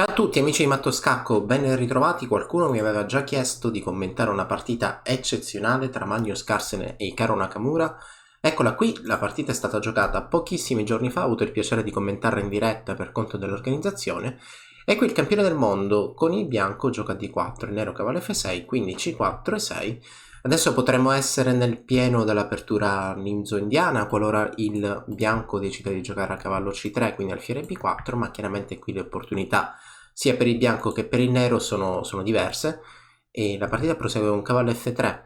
Ciao a tutti amici di Matto Scacco, ben ritrovati. Qualcuno mi aveva già chiesto di commentare una partita eccezionale tra Magnus Carlsen e Hikaru Nakamura. Eccola qui, la partita è stata giocata pochissimi giorni fa, ho avuto il piacere di commentarla in diretta per conto dell'organizzazione. E qui il campione del mondo con il bianco gioca D4, il nero cavallo F6, quindi C4 e 6. Adesso potremmo essere nel pieno dell'apertura ninzo-indiana qualora il bianco decida di giocare a cavallo C3, quindi alfiere B4, ma chiaramente qui le opportunità sia per il bianco che per il nero sono diverse e la partita prosegue con cavallo F3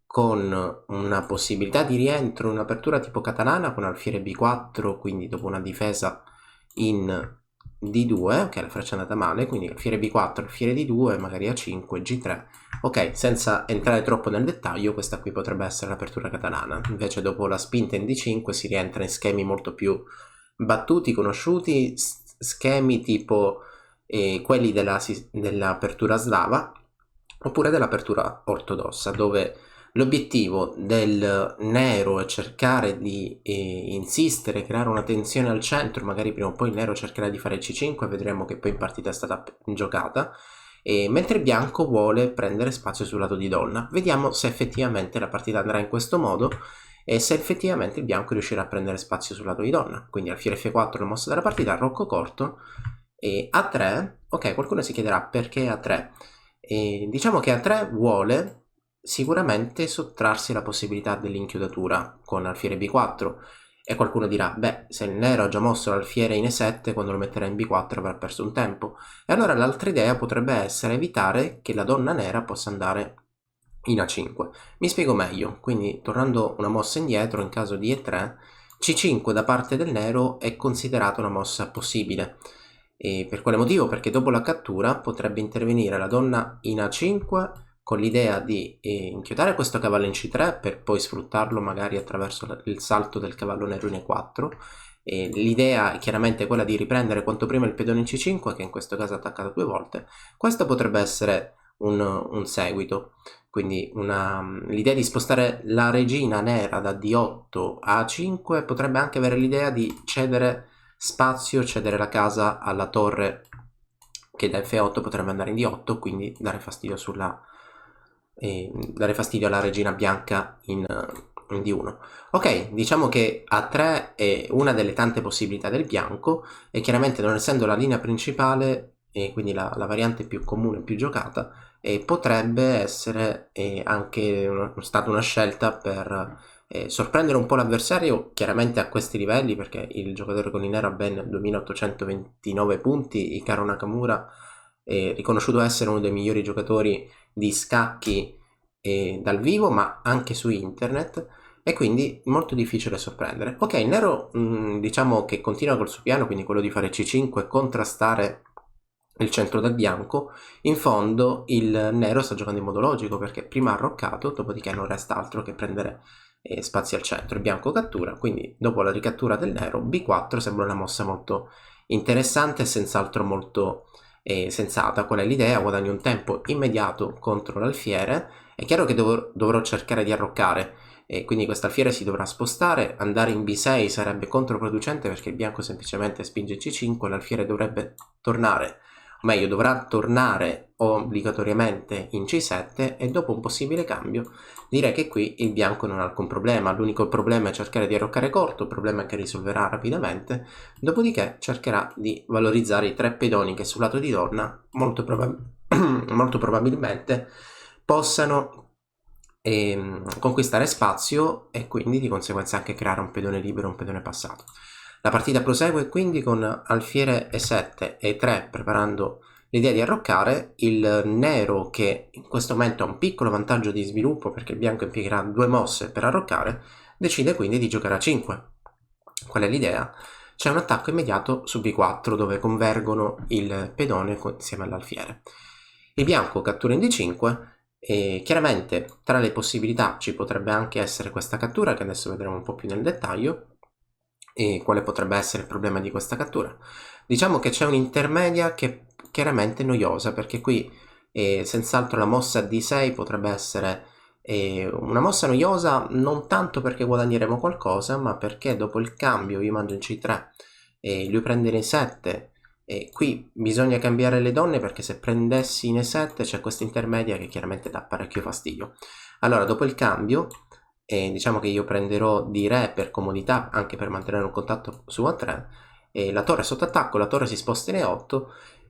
con una possibilità di rientro in un'apertura tipo catalana con alfiere B4, quindi dopo una difesa in D2, che la freccia è andata male, quindi alfiere B4, alfiere D2, magari A5, G3. Ok, senza entrare troppo nel dettaglio, questa qui potrebbe essere l'apertura catalana. Invece dopo la spinta in D5 si rientra in schemi molto più battuti, conosciuti, schemi tipo quelli dell'apertura slava oppure dell'apertura ortodossa, dove l'obiettivo del nero è cercare di insistere, creare una tensione al centro, magari prima o poi il nero cercherà di fare C5, vedremo che poi in partita è stata giocata, mentre il bianco vuole prendere spazio sul lato di donna. Vediamo se effettivamente la partita andrà in questo modo e se effettivamente il bianco riuscirà a prendere spazio sul lato di donna. Quindi alfiere F4 la mossa della partita, rocco corto, e A3, ok, qualcuno si chiederà perché A3. Diciamo che A3 vuole sicuramente sottrarsi alla possibilità dell'inchiodatura con alfiere B4 e qualcuno dirà, beh, se il nero ha già mosso l'alfiere in E7, quando lo metterà in B4 avrà perso un tempo. E allora l'altra idea potrebbe essere evitare che la donna nera possa andare in A5. Mi spiego meglio, quindi tornando una mossa indietro in caso di E3, C5 da parte del nero è considerata una mossa possibile. E per quale motivo? Perché dopo la cattura potrebbe intervenire la donna in A5 con l'idea di inchiodare questo cavallo in C3 per poi sfruttarlo magari attraverso il salto del cavallo nero in E4. L'idea è chiaramente quella di riprendere quanto prima il pedone in C5, che in questo caso è attaccato 2 volte. Questo potrebbe essere un seguito, quindi l'idea di spostare la regina nera da D8 a A5 potrebbe anche avere l'idea di cedere spazio, cedere la casa alla torre che da F8 potrebbe andare in D8, quindi dare fastidio alla regina bianca in D1. Ok, diciamo che A3 è una delle tante possibilità del bianco e chiaramente non essendo la linea principale e quindi la variante più comune, più giocata, potrebbe essere anche stata una scelta per sorprendere un po' l'avversario, chiaramente a questi livelli, perché il giocatore con il nero ha ben 2829 punti. Hikaru Nakamura è riconosciuto essere uno dei migliori giocatori di scacchi dal vivo, ma anche su internet, e quindi molto difficile sorprendere. Ok, il nero diciamo che continua col suo piano, quindi quello di fare C5 e contrastare il centro del bianco. In fondo il nero sta giocando in modo logico perché prima ha roccato, dopodiché non resta altro che prendere spazi al centro. Il bianco cattura, quindi dopo la ricattura del nero B4 sembra una mossa molto interessante e senz'altro molto sensata. Qual è l'idea? Guadagno un tempo immediato contro l'alfiere. È chiaro che dovrò cercare di arroccare e quindi questo alfiere si dovrà spostare. Andare in B6 sarebbe controproducente perché il bianco semplicemente spinge C5, l'alfiere dovrebbe tornare, o meglio dovrà tornare obbligatoriamente in C7, e dopo un possibile cambio direi che qui il bianco non ha alcun problema. L'unico problema è cercare di arroccare corto, problema che risolverà rapidamente, dopodiché cercherà di valorizzare i 3 pedoni che sul lato di donna molto probabilmente possano conquistare spazio e quindi di conseguenza anche creare un pedone libero, un pedone passato. La partita prosegue quindi con alfiere E7 e E3 preparando l'idea di arroccare. Il nero, che in questo momento ha un piccolo vantaggio di sviluppo perché il bianco impiegherà 2 mosse per arroccare, decide quindi di giocare a 5. Qual è l'idea? C'è un attacco immediato su B4 dove convergono il pedone insieme all'alfiere. Il bianco cattura in D5 e chiaramente tra le possibilità ci potrebbe anche essere questa cattura, che adesso vedremo un po' più nel dettaglio. E quale potrebbe essere il problema di questa cattura? Diciamo che c'è un'intermedia che è chiaramente noiosa, perché qui senz'altro la mossa D6 potrebbe essere una mossa noiosa non tanto perché guadagneremo qualcosa, ma perché dopo il cambio io mando in C3 e lui prende in 7 E qui bisogna cambiare le donne perché se prendessi in E7 c'è questa intermedia che chiaramente dà parecchio fastidio. Allora, dopo il cambio, diciamo che io prenderò di re per comodità, anche per mantenere un contatto su A3, e la torre è sotto attacco, la torre si sposta in E8,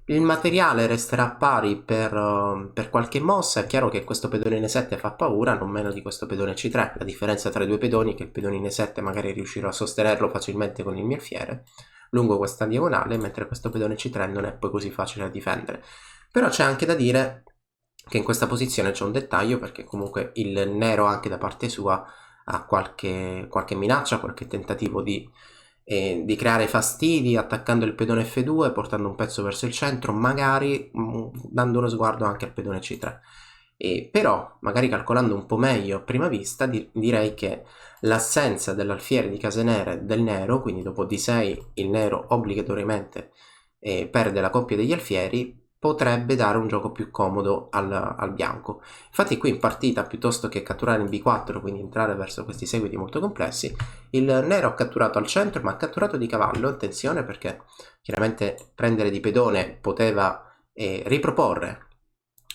il materiale resterà pari per qualche mossa. È chiaro che questo pedone in E7 fa paura, non meno di questo pedone C3. La differenza tra i due pedoni è che il pedone in E7 magari riuscirò a sostenerlo facilmente con il mio alfiere lungo questa diagonale, mentre questo pedone C3 non è poi così facile da difendere. Però c'è anche da dire che in questa posizione c'è un dettaglio, perché comunque il nero anche da parte sua ha qualche minaccia, qualche tentativo di creare fastidi attaccando il pedone F2, portando un pezzo verso il centro, magari dando uno sguardo anche al pedone C3. Però magari calcolando un po' meglio a prima vista direi che l'assenza dell'alfiere di case nere del nero, quindi dopo D6 il nero obbligatoriamente perde la coppia degli alfieri, potrebbe dare un gioco più comodo al bianco. Infatti qui in partita, piuttosto che catturare in B4, quindi entrare verso questi seguiti molto complessi, il nero ha catturato al centro, ma ha catturato di cavallo. Attenzione, perché chiaramente prendere di pedone poteva riproporre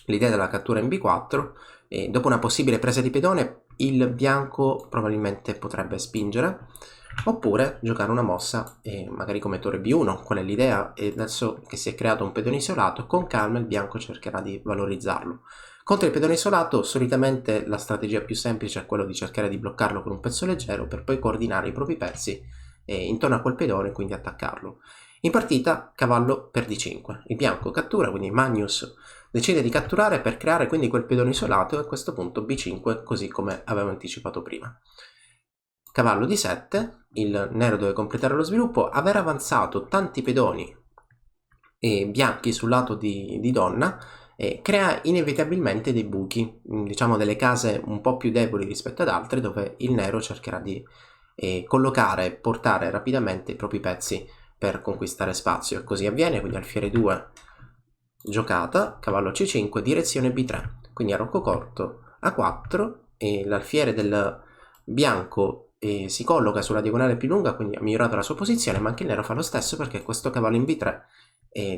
l'idea della cattura in B4, e dopo una possibile presa di pedone il bianco probabilmente potrebbe spingere, oppure giocare una mossa magari come torre B1. Qual è l'idea? E adesso che si è creato un pedone isolato, con calma il bianco cercherà di valorizzarlo. Contro il pedone isolato solitamente la strategia più semplice è quella di cercare di bloccarlo con un pezzo leggero per poi coordinare i propri pezzi intorno a quel pedone e quindi attaccarlo. In partita cavallo per D5, il bianco cattura, quindi Magnus decide di catturare per creare quindi quel pedone isolato, e a questo punto B5, così come avevo anticipato prima. Cavallo D7, il nero deve completare lo sviluppo. Aver avanzato tanti pedoni bianchi sul lato di donna crea inevitabilmente dei buchi, diciamo delle case un po' più deboli rispetto ad altre, dove il nero cercherà di collocare e portare rapidamente i propri pezzi per conquistare spazio, e così avviene. Quindi alfiere 2 giocata, cavallo C5, direzione B3, quindi a rocco corto A4, e l'alfiere del bianco si colloca sulla diagonale più lunga, quindi ha migliorato la sua posizione, ma anche il nero fa lo stesso, perché questo cavallo in B3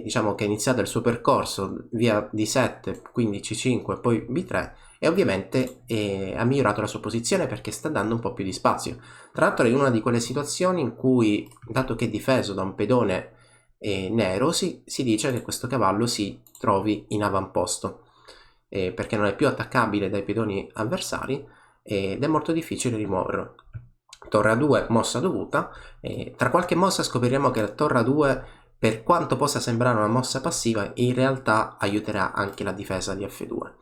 diciamo che è iniziato il suo percorso via D7, quindi C5 e poi B3, e ovviamente ha migliorato la sua posizione perché sta dando un po' più di spazio. Tra l'altro è in una di quelle situazioni in cui, dato che è difeso da un pedone nero, si dice che questo cavallo si trovi in avamposto, perché non è più attaccabile dai pedoni avversari ed è molto difficile rimuoverlo. Torre A2, mossa dovuta. Tra qualche mossa scopriremo che la torre A2, per quanto possa sembrare una mossa passiva, in realtà aiuterà anche la difesa di F2,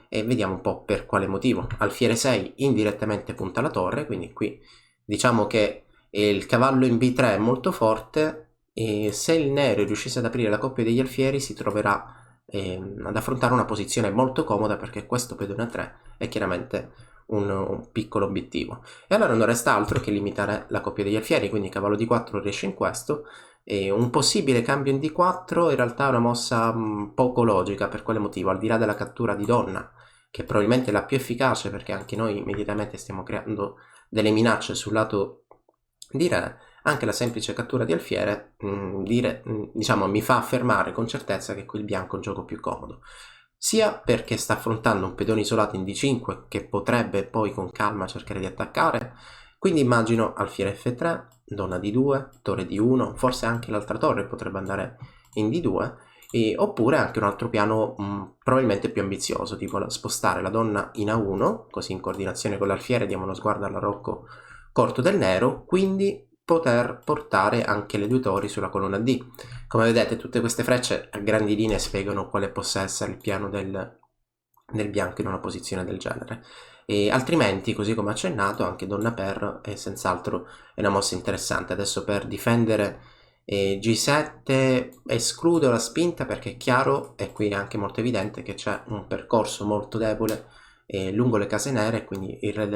e vediamo un po' per quale motivo. Alfiere 6 indirettamente punta la torre, quindi qui diciamo che il cavallo in B3 è molto forte, e se il nero riuscisse ad aprire la coppia degli alfieri si troverà ad affrontare una posizione molto comoda, perché questo pedone A3 è chiaramente un piccolo obiettivo, e allora non resta altro che limitare la coppia degli alfieri. Quindi cavallo D4 riesce in questo, e un possibile cambio in D4 in realtà è una mossa poco logica. Per quale motivo? Al di là della cattura di donna, che probabilmente è la più efficace, perché anche noi immediatamente stiamo creando delle minacce sul lato di re, anche la semplice cattura di alfiere diciamo mi fa affermare con certezza che qui il bianco è un gioco più comodo, sia perché sta affrontando un pedone isolato in D5 che potrebbe poi con calma cercare di attaccare. Quindi immagino alfiere F3, donna D2, torre D1, forse anche l'altra torre potrebbe andare in D2, oppure anche un altro piano probabilmente più ambizioso, tipo spostare la donna in A1, così in coordinazione con l'alfiere diamo uno sguardo all'arrocco corto del nero, quindi poter portare anche le due torri sulla colonna D. Come vedete, tutte queste frecce a grandi linee spiegano quale possa essere il piano del bianco in una posizione del genere. E altrimenti, così come accennato, anche donna per è senz'altro una mossa interessante. Adesso per difendere G7 escludo la spinta, perché è chiaro, e qui è anche molto evidente, che c'è un percorso molto debole lungo le case nere, quindi il re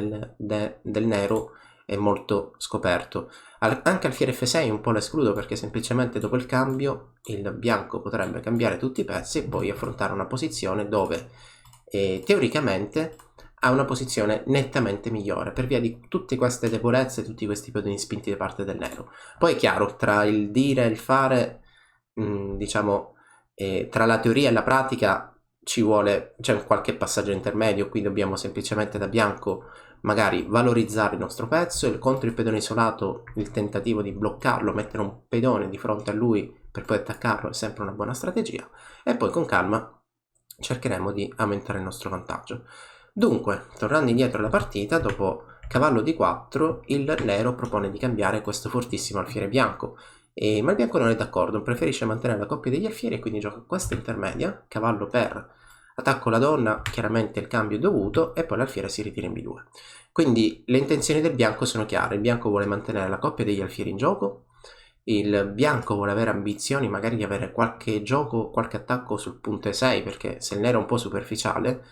del nero è molto scoperto. Anche alfiere F6 un po' la escludo, perché semplicemente dopo il cambio il bianco potrebbe cambiare tutti i pezzi e poi affrontare una posizione dove teoricamente ha una posizione nettamente migliore per via di tutte queste debolezze, tutti questi pedoni spinti da parte del nero. Poi è chiaro, tra il dire e il fare diciamo, tra la teoria e la pratica c'è qualche passaggio intermedio. Qui dobbiamo semplicemente da bianco magari valorizzare il nostro pezzo, e contro il pedone isolato il tentativo di bloccarlo, mettere un pedone di fronte a lui per poi attaccarlo è sempre una buona strategia, e poi con calma cercheremo di aumentare il nostro vantaggio. Dunque, tornando indietro alla partita, dopo cavallo di 4 il nero propone di cambiare questo fortissimo alfiere bianco, ma il bianco non è d'accordo, preferisce mantenere la coppia degli alfieri e quindi gioca questa intermedia, cavallo per attacco la donna, chiaramente il cambio è dovuto, e poi l'alfiere si ritira in B2. Quindi le intenzioni del bianco sono chiare: il bianco vuole mantenere la coppia degli alfieri in gioco, il bianco vuole avere ambizioni magari di avere qualche gioco, qualche attacco sul punto E6, perché se il nero è un po' superficiale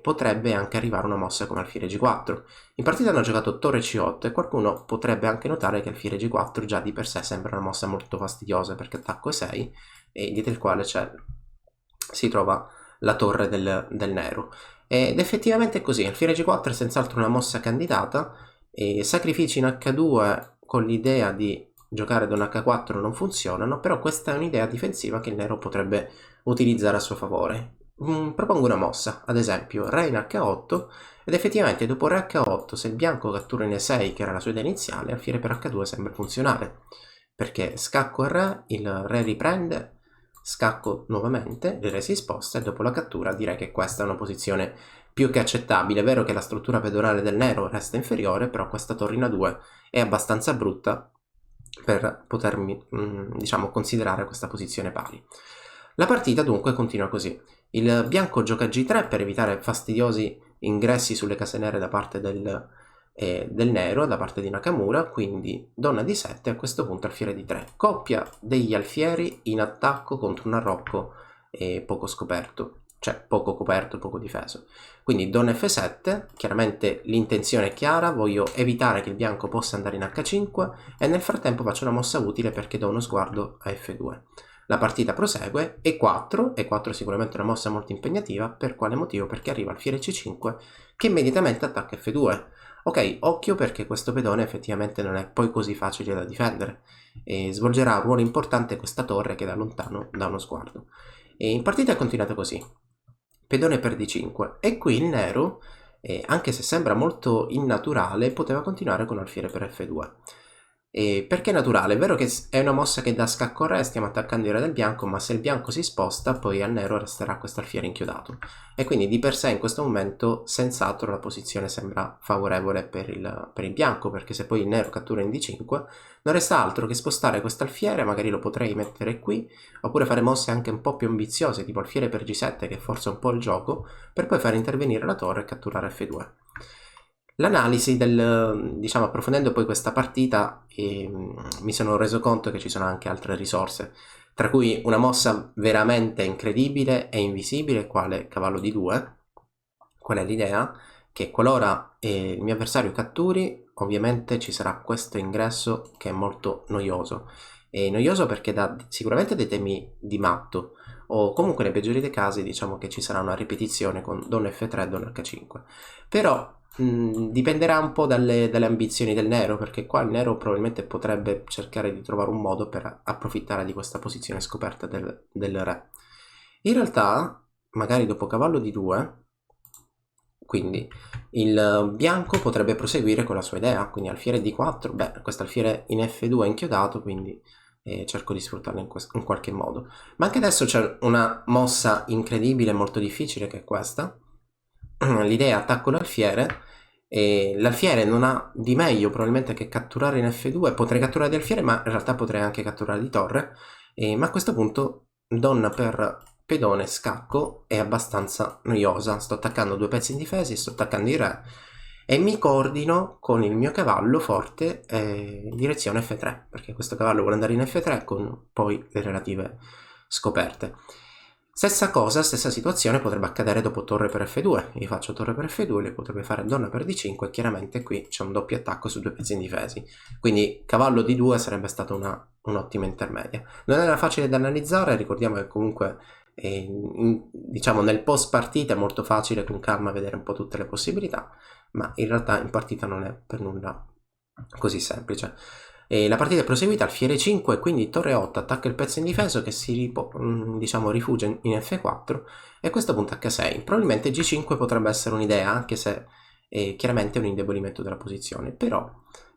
potrebbe anche arrivare una mossa come alfiere G4. In partita hanno giocato torre C8 e qualcuno potrebbe anche notare che alfiere G4 già di per sé sembra una mossa molto fastidiosa, perché attacco E6 e dietro il quale si trova la torre del nero, ed effettivamente è così. Alfiere G4 è senz'altro una mossa candidata, e sacrifici in H2 con l'idea di giocare Don H4 non funzionano, però questa è un'idea difensiva che il nero potrebbe utilizzare a suo favore. Propongo una mossa, ad esempio Re in H8, ed effettivamente dopo Re H8, se il bianco cattura in E6, che era la sua idea iniziale, alfiere per H2 sembra funzionare, perché scacco il Re, il Re riprende, scacco nuovamente, il Re si sposta, e dopo la cattura direi che questa è una posizione più che accettabile. È vero che la struttura pedonale del nero resta inferiore, però questa torre in A2 è abbastanza brutta per potermi, diciamo, considerare questa posizione pari. La partita dunque continua così: il bianco gioca G3 per evitare fastidiosi ingressi sulle case nere da parte del nero, da parte di Nakamura, quindi donna di 7, a questo punto alfiere di 3, coppia degli alfieri in attacco contro un arrocco poco scoperto, cioè poco coperto, poco difeso. Quindi donna F7, chiaramente l'intenzione è chiara, voglio evitare che il bianco possa andare in H5, e nel frattempo faccio una mossa utile perché do uno sguardo a F2. La partita prosegue, E4 sicuramente una mossa molto impegnativa. Per quale motivo? Perché arriva alfiere C5 che immediatamente attacca F2. Ok, occhio, perché questo pedone effettivamente non è poi così facile da difendere, e svolgerà un ruolo importante questa torre che da lontano dà uno sguardo. E in partita è continuata così: pedone per D5, e qui il nero, anche se sembra molto innaturale, poteva continuare con alfiere per F2. Perché è naturale? È vero che è una mossa che dà scacco al re, stiamo attaccando il re del bianco, ma se il bianco si sposta poi al nero resterà questo alfiere inchiodato, e quindi di per sé in questo momento senz'altro la posizione sembra favorevole per il bianco, perché se poi il nero cattura in D5 non resta altro che spostare questo alfiere. Magari lo potrei mettere qui, oppure fare mosse anche un po' più ambiziose, tipo alfiere per G7, che forza un po' il gioco, per poi far intervenire la torre e catturare F2. L'analisi diciamo, approfondendo poi questa partita, mi sono reso conto che ci sono anche altre risorse, tra cui una mossa veramente incredibile e invisibile, quale cavallo di 2. Qual è l'idea? Che qualora il mio avversario catturi, ovviamente ci sarà questo ingresso che è molto noioso. È noioso perché dà sicuramente dei temi di matto, o comunque nei peggiori dei casi diciamo che ci sarà una ripetizione con donna F3 e donna H5. Però dipenderà un po' dalle ambizioni del nero, perché qua il nero probabilmente potrebbe cercare di trovare un modo per approfittare di questa posizione scoperta del re. In realtà, magari dopo cavallo di 2, quindi il bianco potrebbe proseguire con la sua idea, quindi alfiere D4, beh, questo alfiere in F2 è inchiodato, quindi cerco di sfruttarlo in qualche modo. Ma anche adesso c'è una mossa incredibile, molto difficile, che è questa. L'idea è attacco l'alfiere, e l'alfiere non ha di meglio probabilmente che catturare in F2. Potrei catturare di alfiere, ma in realtà potrei anche catturare di torre, ma a questo punto donna per pedone scacco è abbastanza noiosa. Sto attaccando due pezzi indifesi, sto attaccando il re, e mi coordino con il mio cavallo forte in direzione F3, perché questo cavallo vuole andare in F3 con poi le relative scoperte. Stessa cosa, stessa situazione potrebbe accadere dopo torre per F2. Io faccio torre per F2, lui potrebbe fare donna per D5, e chiaramente qui c'è un doppio attacco su due pezzi indifesi. Quindi cavallo D2 sarebbe stata un'ottima intermedia. Non era facile da analizzare, ricordiamo che comunque diciamo nel post partita è molto facile con calma vedere un po' tutte le possibilità, ma in realtà in partita non è per nulla così semplice. E la partita è proseguita, alfiere 5, quindi torre 8 attacca il pezzo indifeso che si diciamo rifugia in F4 e a questo punto H6. Probabilmente G5 potrebbe essere un'idea, anche se chiaramente è un indebolimento della posizione, però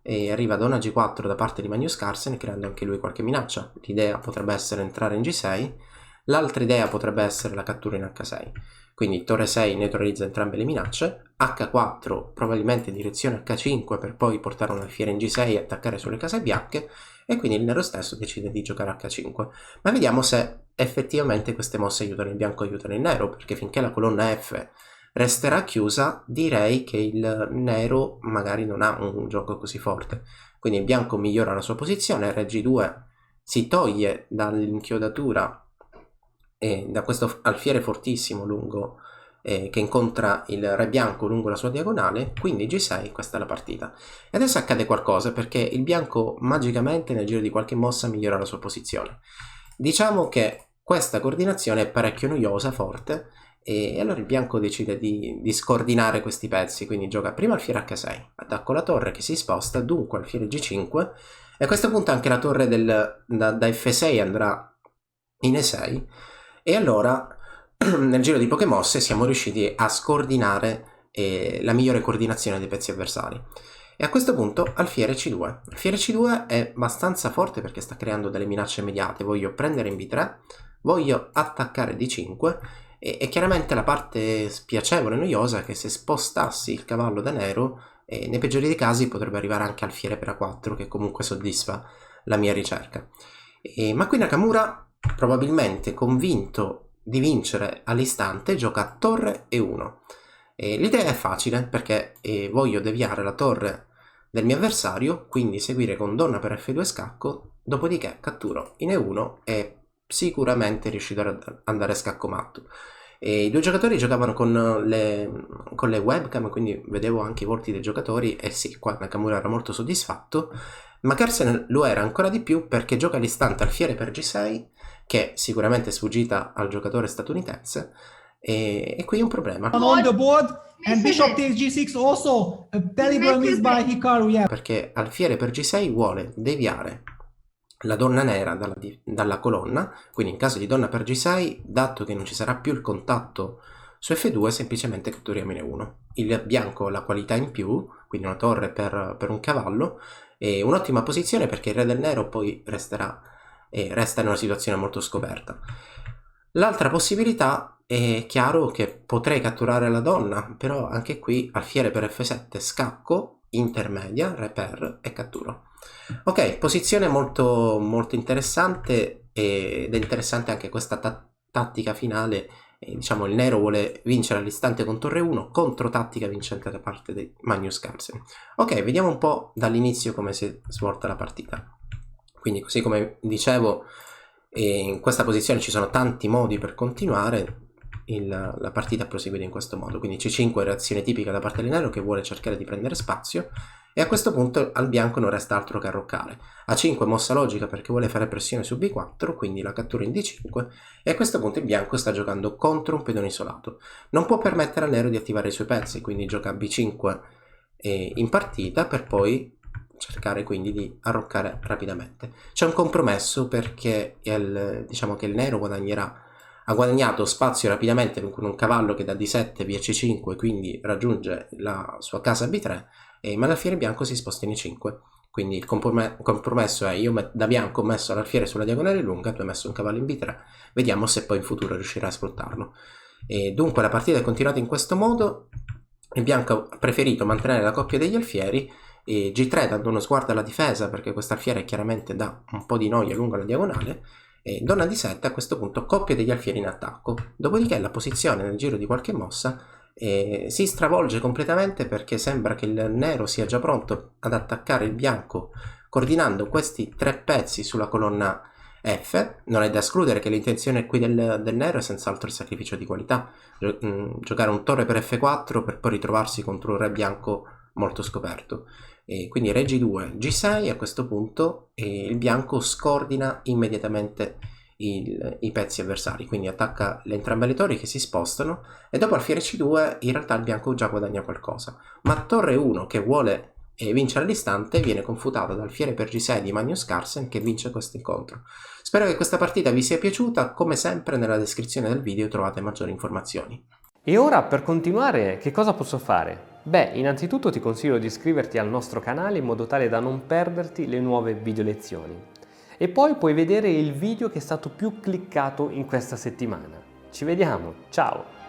arriva donna G4 da parte di Magnus Carlsen creando anche lui qualche minaccia. L'idea potrebbe essere entrare in G6, l'altra idea potrebbe essere la cattura in H6. Quindi torre 6 neutralizza entrambe le minacce, H4 probabilmente direzione H5 per poi portare un alfiere in G6 e attaccare sulle case bianche, e quindi il nero stesso decide di giocare H5. Ma vediamo se effettivamente queste mosse aiutano il bianco o aiutano il nero, perché finché la colonna F resterà chiusa direi che il nero magari non ha un gioco così forte. Quindi il bianco migliora la sua posizione, re G2 si toglie dall'inchiodatura e da questo alfiere fortissimo lungo che incontra il re bianco lungo la sua diagonale, quindi G6, questa è la partita. E adesso accade qualcosa perché il bianco magicamente nel giro di qualche mossa migliora la sua posizione. Diciamo che questa coordinazione è parecchio noiosa, forte, e allora il bianco decide di scordinare questi pezzi, quindi gioca prima alfiere H6, attacco la torre che si sposta, dunque alfiere G5, e a questo punto anche la torre da F6 andrà in E6, e allora nel giro di poche mosse siamo riusciti a scordinare la migliore coordinazione dei pezzi avversari. E a questo punto alfiere C2. Alfiere C2 è abbastanza forte perché sta creando delle minacce immediate. Voglio prendere in B3, voglio attaccare D5 e chiaramente la parte spiacevole e noiosa è che se spostassi il cavallo da nero, nei peggiori dei casi potrebbe arrivare anche alfiere per A4 che comunque soddisfa la mia ricerca. Ma qui Nakamura, probabilmente convinto di vincere all'istante, gioca torre E1. L'idea è facile perché voglio deviare la torre del mio avversario, quindi seguire con donna per F2 scacco, dopodiché catturo in E1 e sicuramente riuscirò ad andare a scacco matto. I due giocatori giocavano con le webcam, quindi vedevo anche i volti dei giocatori e sì, qua Nakamura era molto soddisfatto, ma Carlsen lo era ancora di più perché gioca all'istante alfiere per G6, che sicuramente è sfuggita al giocatore statunitense, e qui è un problema. On the board and bishop takes G6 also terrible miss by Hikaru, yeah. Perché alfiere per G6 vuole deviare la donna nera dalla colonna, quindi in caso di donna per G6, dato che non ci sarà più il contatto su F2, semplicemente catturiamo in E1. Il bianco ha la qualità in più, quindi una torre per un cavallo, e un'ottima posizione perché il re del nero poi resta in una situazione molto scoperta. L'altra possibilità è chiaro che potrei catturare la donna, però anche qui alfiere per F7, scacco, intermedia, re per e catturo. Ok, posizione molto, molto interessante, ed è interessante anche questa tattica finale. Diciamo il nero vuole vincere all'istante con torre 1, contro tattica vincente da parte di Magnus Carlsen. Ok, vediamo un po' dall'inizio come si è svolta la partita. Quindi così come dicevo, in questa posizione ci sono tanti modi per continuare. La partita prosegue in questo modo, quindi C5 reazione tipica da parte del nero che vuole cercare di prendere spazio, e a questo punto al bianco non resta altro che arroccare. A5 mossa logica perché vuole fare pressione su B4, quindi la cattura in D5, e a questo punto il bianco sta giocando contro un pedone isolato. Non può permettere al nero di attivare i suoi pezzi, quindi gioca B5 in partita per poi cercare quindi di arroccare rapidamente. C'è un compromesso perché diciamo che il nero ha guadagnato spazio rapidamente con un cavallo che da D7 via C5, quindi raggiunge la sua casa B3, ma l'alfiere bianco si sposta in E5. Quindi il compromesso è: io da bianco ho messo l'alfiere sulla diagonale lunga, tu hai messo un cavallo in B3, vediamo se poi in futuro riuscirà a sfruttarlo. Dunque la partita è continuata in questo modo. Il bianco ha preferito mantenere la coppia degli alfieri, e G3 dando uno sguardo alla difesa perché questo alfiere chiaramente dà un po' di noia lungo la diagonale, e donna D7 a questo punto coppia degli alfieri in attacco. Dopodiché la posizione nel giro di qualche mossa si stravolge completamente perché sembra che il nero sia già pronto ad attaccare il bianco coordinando questi tre pezzi sulla colonna F. Non è da escludere che l'intenzione qui del nero è senz'altro il sacrificio di qualità, giocare un torre per F4 per poi ritrovarsi contro un re bianco molto scoperto. Quindi re G2, G6, a questo punto il bianco scordina immediatamente i pezzi avversari, quindi attacca entrambe le torri che si spostano, e dopo alfiere C2 in realtà il bianco già guadagna qualcosa, ma torre 1 che vuole e vincere all'istante viene confutato dal fiere per G6 di Magnus Carlsen che vince questo incontro. Spero che questa partita vi sia piaciuta, come sempre nella descrizione del video trovate maggiori informazioni. E ora, per continuare, che cosa posso fare? Beh, innanzitutto ti consiglio di iscriverti al nostro canale in modo tale da non perderti le nuove video lezioni. E poi puoi vedere il video che è stato più cliccato in questa settimana. Ci vediamo, ciao!